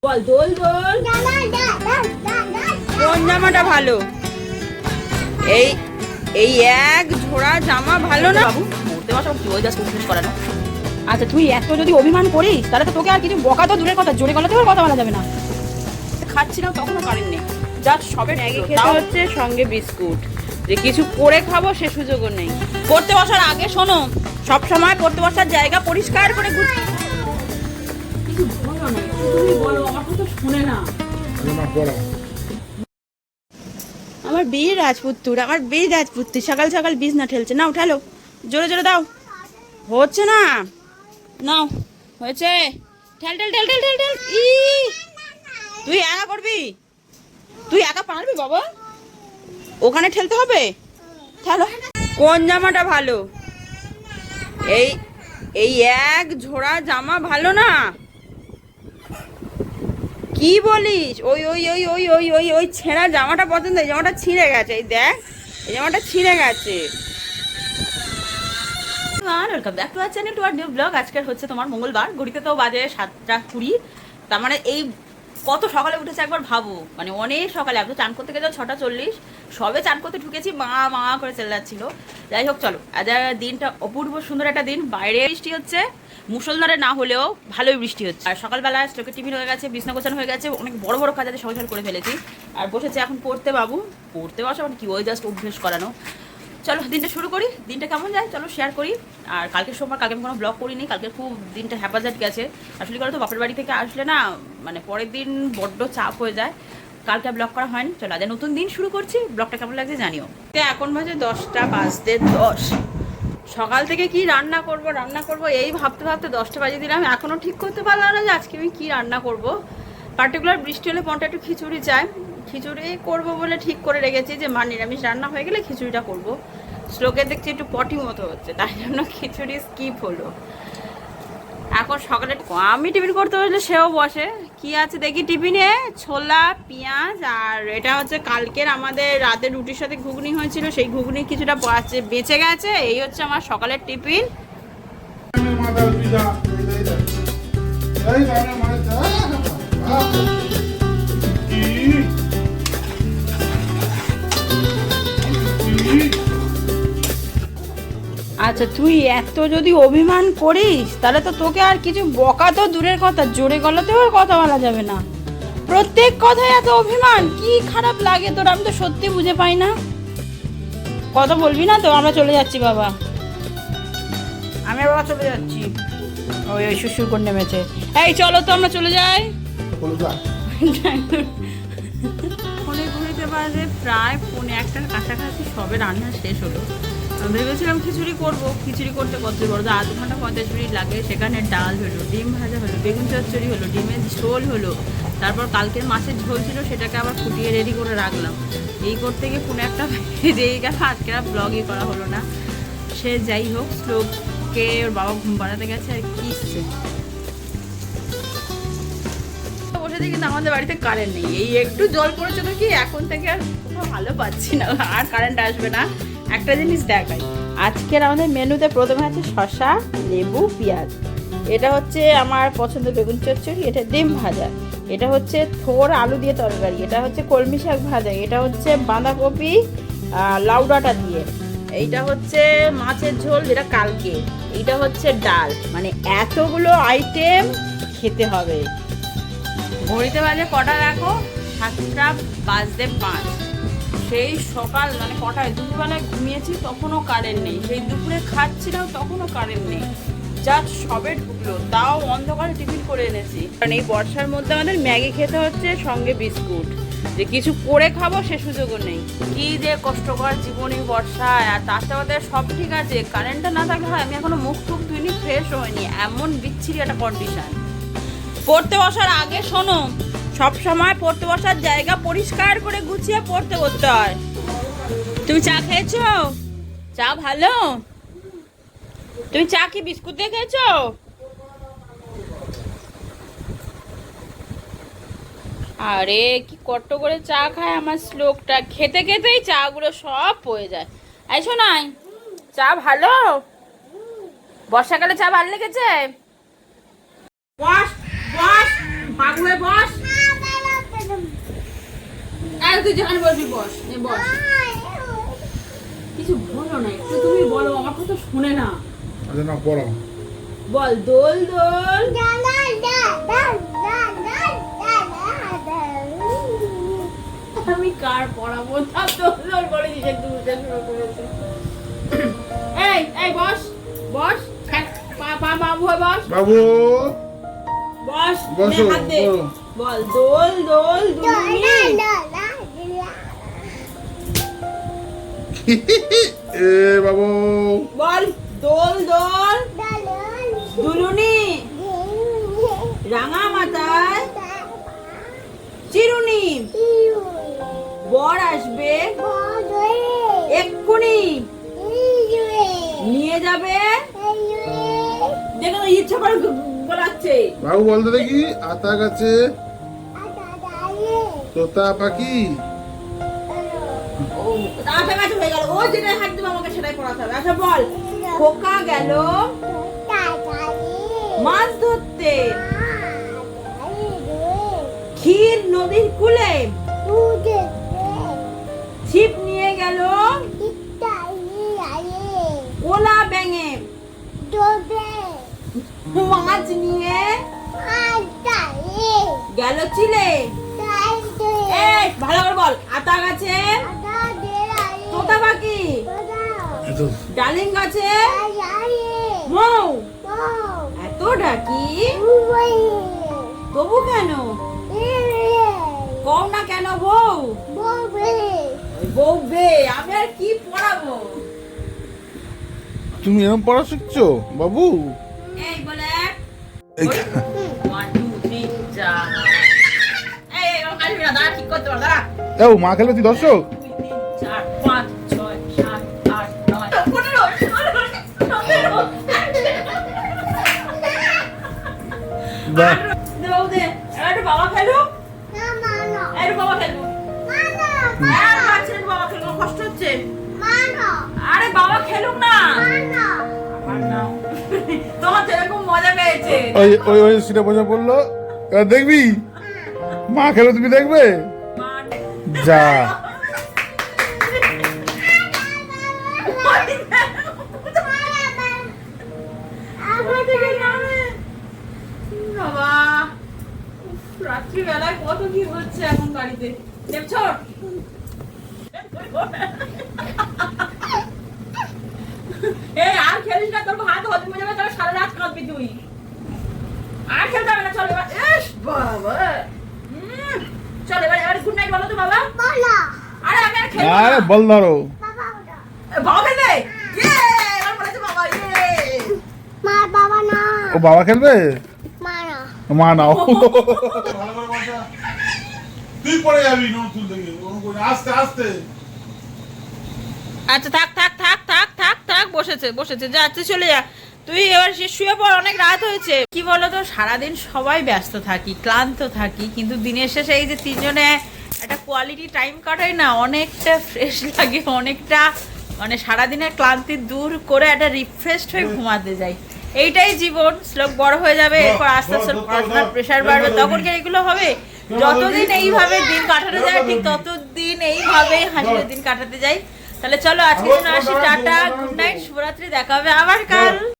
বল দোল দোল। কোন জামাটা ভালো? এই এই এক ঝোড়া জামা ভালো না বাবু? পড়তে বসা কি ওই জাস্ট উঠে করানো। আচ্ছা তুই এত যদি অভিমান করিস তাহলে তো তোকে আর কিছু বকা তো দূরের কথা, জোরে গলাতেও কথা বলা যাবে না। খাচ্ছিলাম তখনও কারেন্ট নেই, জাস্ট সবে ম্যাগি খেতে হচ্ছে সঙ্গে বিস্কুট, যে কিছু করে খাবো সে সুযোগও নেই। পড়তে বসার আগে শোনো, সব সময় পড়তে বসার জায়গা পরিষ্কার করে কিছু বলো না, তুমি বলো, আমার কথা শুনে না। আমার বীর রাজপুত্র, আমার বীর রাজপুত্র সকাল সকাল বিছনা ঠেলছে, নাও ঠেলো, জোরে জোরে দাও। হচ্ছে না, নাও হয়েছে, ঠেল ঠেল ঠেল ঠেল ঠেল ঠেল। ই তুই একা করবি? তুই একা পারবি বাবা? ওখানে ঠেলতে হবে, ঠেলো। কোন জামাটা ভালো? এই এই এক ঝোড়া জামা ভালো না? কি বলিস? ওই ওই ওই ওই ওই ওই ওই ছেঁড়া জামাটা পছন্দ, এই জামাটা ছিঁড়ে গেছে, এই দেখ এই জামাটা ছিঁড়ে গেছে। Welcome back to our channel, to our new blog. আজকের হচ্ছে তোমার মঙ্গলবার, ঘড়িতে তো বাজে 7:20। তার মানে এই কত সকালে উঠেছে একবার ভাবো, মানে অনেক সকালে। আমি তো চান করতে গেছিলাম 6:40, সবে চান করতে ঢুকেছি, মা মা করে চলে যাচ্ছিল। যাই হোক চলো, আজ দিনটা অপূর্ব সুন্দর একটা দিন। বাইরে বৃষ্টি হচ্ছে, মুষলধারে না হলেও ভালোই বৃষ্টি হচ্ছে। আর সকালবেলা স্টোকের টিফিন হয়ে গেছে, বিছনা গোছানো হয়ে গেছে, অনেক বড় বড় কাজ আছে, সহজ করে ফেলেছি। আর বসেছে এখন পড়তে বাবু, পড়তে বসা মানে কি ওই জাস্ট অভ্যেস করানো। চলো দিনটা শুরু করি, দিনটা কেমন যায় চলো শেয়ার করি। আর কালকের সোমবার, কালকে আমি কোনো ব্লগ করিনি, কালকে খুব দিনটা হ্যাপাজাট গেছে। আসলে করে তো বাপের বাড়ি থেকে আসলে না, মানে পরের দিন বড্ড চাপ হয়ে যায়, কালকে ব্লগ করা হয়নি। চলো আজ নতুন দিন শুরু করছি, ব্লগটা কেমন লাগছে জানিও। এখন বাজে 10:10। সকাল থেকে কি রান্না করব এই ভাবতে ভাবতে 10টা বাজে দিলাম, এখনও ঠিক করতে পারলাম না যে আজকে আমি কী রান্না করব। পার্টিকুলার বৃষ্টি হলে মনটা একটু খিচুড়ি চাই, খিচুড়ি করব বলে ঠিক করে রেখেছি যে মা নিরামিষ রান্না হয়ে গেলে খিচুড়িটা করব। শ্লোকে দেখছি একটু পটি মতো হচ্ছে, তাই জন্য খিচুড়ি স্কিপ হলো। এখন সকালে আমি টিফিন করতে বসলে সেও বসে। কি আছে দেখি টিফিনে, ছোলা পেঁয়াজ, আর এটা হচ্ছে কালকের আমাদের রাতে রুটির সাথে ঘুগনি হয়েছিল, সেই ঘুগনি কিছুটা বেঁচে গেছে। এই হচ্ছে আমার সকালের টিফিন। আচ্ছা তুই এত যদি অভিমান করিস তাহলে তো তোকে আর কিছু বকা তো দূরের কথা, জোরে গলাতেও আর কথা বলা যাবে না। প্রত্যেক কথায় এত অভিমান, কি খারাপ লাগে তোর, আমি তো সত্যি বুঝে পাই না। কথা বলবি না তো? আমরা চলে যাচ্ছি বাবা, আমি বাবা চলে যাচ্ছি। ওই ওই শুশুর করে নেমেছে, এই চলো তো আমরা চলে যাই। ফোনে ঘুরিতে বাজে প্রায় 1:45-র কাছাকাছি, সবে রান্না শেষ হলো। ভেবেছিলাম খিচুড়ি করব, খিচুড়ি করতে কত বড় 0.5 ঘন্টা 45 মিনিট লাগে। সেখানে ডাল হলো, ডিম ভাজা হলো, বেগুন চচ্চড়ি হলো, ডিমের ঝোল হলো, তারপর কালকের মাছের ঝোল ছিল সেটাকে আবার ফুটিয়ে রেডি করে রাখলাম। এই করতে গিয়ে 1:45 বেজেই গেল, আজকে আর ব্লগই করা হলো না। সে যাই হোক, শ্লোককে ওর বাবা ঘুম পাড়াতে গেছে আর কিসছে বসে দেখি, কিন্তু আমাদের বাড়িতে কারেন্ট নেই। এই একটু জল পড়েছে তো কি, এখন থেকে আর ভালো পাচ্ছি না, আর কারেন্ট আসবে না। একটা জিনিস দেখাই, আজকের আমাদের মেনুতে প্রথমে আছে শসা, লেবু, পেঁয়াজ। এটা হচ্ছে আমার পছন্দের বেগুন চচ্চড়ি, এটা ডিম ভাজা, এটা হচ্ছে থোড় আলু দিয়ে তরকারি, এটা হচ্ছে কলমি শাক ভাজা, এটা হচ্ছে বাঁধাকপি লাউ ডাঁটা দিয়ে, এইটা হচ্ছে মাছের ঝোল যেটা কালকে, এইটা হচ্ছে ডাল। মানে এতগুলো আইটেম খেতে হবে। ঘড়িতে বাজে কটা দেখো, 7:05। সেই সকাল মানে কটায়, দুপুরবেলায় ঘুমিয়েছি তখনও কারেন্ট নেই, সেই দুপুরে খাচ্ছিলাম তখনও কারেন্ট নেই, যা সবে ঢুকলো, তাও অন্ধকারে টিফিন করে এনেছি। কারণ এই বর্ষার মধ্যে আমাদের ম্যাগি খেতে হচ্ছে সঙ্গে বিস্কুট, যে কিছু করে খাবো সে সুযোগও নেই। কি যে কষ্টকর জীবনী বর্ষায়। আর তার সাথে আমাদের সব ঠিক আছে, কারেন্টটা না থাকলে হয় আমি এখনো মুখ টুক ধুইনি, ফ্রেশ হয়নি, এমন বিচ্ছিরি একটা কন্ডিশন। পড়তে বসার আগে শোনো, সব সময় পড়তে বসার জায়গা পরিষ্কার করে গুছিয়ে পড়তে করতে হয়। তুমি চা খেয়েছো? চা ভালো? তুমি চা কি বিস্কুট দিয়ে খেয়েছো? আরে কি কষ্ট করে চা খায় আমার শ্লোকটা, খেতে খেতেই চা গুলো সব পড়ে যায়। আইসো নাই, চা ভালো? বর্ষাকালে চা ভালো লেগেছে? বস বস পাগু হয়ে বস। তুই যেখানে বসবি বস, বস। কিছু বলো না, একটু তুমি বলো, আমার কথা শুনে না। আচ্ছা না পড়ো। বল দোল দোল। আমি কার পড়াবো? দোল দোল করে দিছে, দুলতে শুরু করেছে। এই বস বস, বাবু হয়ে বস। বাবু বস, বসো, হাত দে। বলো। বল দোল দোল দুলুনি। এ বাবু বল দোল দোল দুলুনি। রাঙা মাথায় চিরুনি। বর আসবে এক্ষুনি, নিয়ে যাবে। দেখো ইচ্ছা করে বলাচ্ছে। বাবু বলতে দেখি, আতা গাছে তোতা পাখি। আটা গাছে হয়ে গেল, ও যেটা হাত দেবে আমাকে সেটাই পড়াতে হবে। আচ্ছা বল, খোকা গেল মাছ ধরতে, ক্ষীর নদীর কূলে, ছিপ নিয়ে গেল কোলা ব্যাঙে, মাছ নিয়ে গেল চিলে। এই ভালো করে বল, আতা গাছে তোতা পাখি, ডালিম গাছে মৌ। এত ডাকি তবু কেন কম না কেন বউ? বউ বে, আমি আর কি পড়াবো? তুমি এরকম পড়া শিখছো বাবু? এই বলে এই 1 2 3 4। এই আসবি না, দাঁড়া, ঠিক করতে পার, দাঁড়া। এও মা খেলবে তুই দর্শক। 2 3 4 5 6 7 8 9 15 বাহ, দেও দে। একটু বাবা খেলো, একটু বাবা খেলো। আর বাচ্চা বাবা খেলো, কষ্ট হচ্ছে। আরে বাবা খেলুক না। আমার নাও। তোমার যেরকম মজা পেয়েছে। ওই ওই ওই সিটা বোঝা পড়লো। এবার দেখবি মা খেলো, তুমি দেখবে যা। বাবা, রাত্রিবেলায় কত কি হচ্ছে এখন বাড়িতে, দেখছো? এই আর খেলিস না, তোর হাত হজম হয়ে যাবে, তাহলে সারা রাত কাঁদবি তুই। আর খেলতে হবে না, চল এবার। ইস বাবা, চল এবার গুড নাইট বলো তো বাবা। আরে আমি আর খেলবো আরে না। বল ধরো। বাবা খেলবে? ইয়ে, এবার বলেছে বাবা, ইয়ে। ও বাবা খেলবে, মা নাও। তুই পড়ে যাবি নতুন থেকে, আস্তে আস্তে। আচ্ছা থাক থাক থাক থাক থাক থাক, বসেছে বসেছে, যা তুই চলে যা। তুই এবার শুয়ে পড়, অনেক রাত হয়েছে। কি বলতো, সারাদিন সবাই ব্যস্ত থাকি, ক্লান্ত থাকি, কিন্তু দিনের শেষে এই যে তিনজনে একটা কোয়ালিটি টাইম কাটাই না, অনেকটা ফ্রেশ লাগে, অনেকটা মানে সারাদিনের ক্লান্তি দূর করে একটা রিফ্রেশড হয়ে ঘুমাতে যাই। এইটাই জীবন। শ্লোক বড় হয়ে যাবে, এরপর আস্তে আস্তে পড়াশোনার প্রেশার বাড়বে, তখন কি এগুলো হবে? যতদিন এইভাবে দিন কাটাতে যায়, ঠিক ততদিন এইভাবেই হাসির দিন কাটাতে যাই। তাহলে চলো আজকের জন্য আসি, টাটা, গুড নাইট, শুভরাত্রি, দেখা হবে আবার কাল।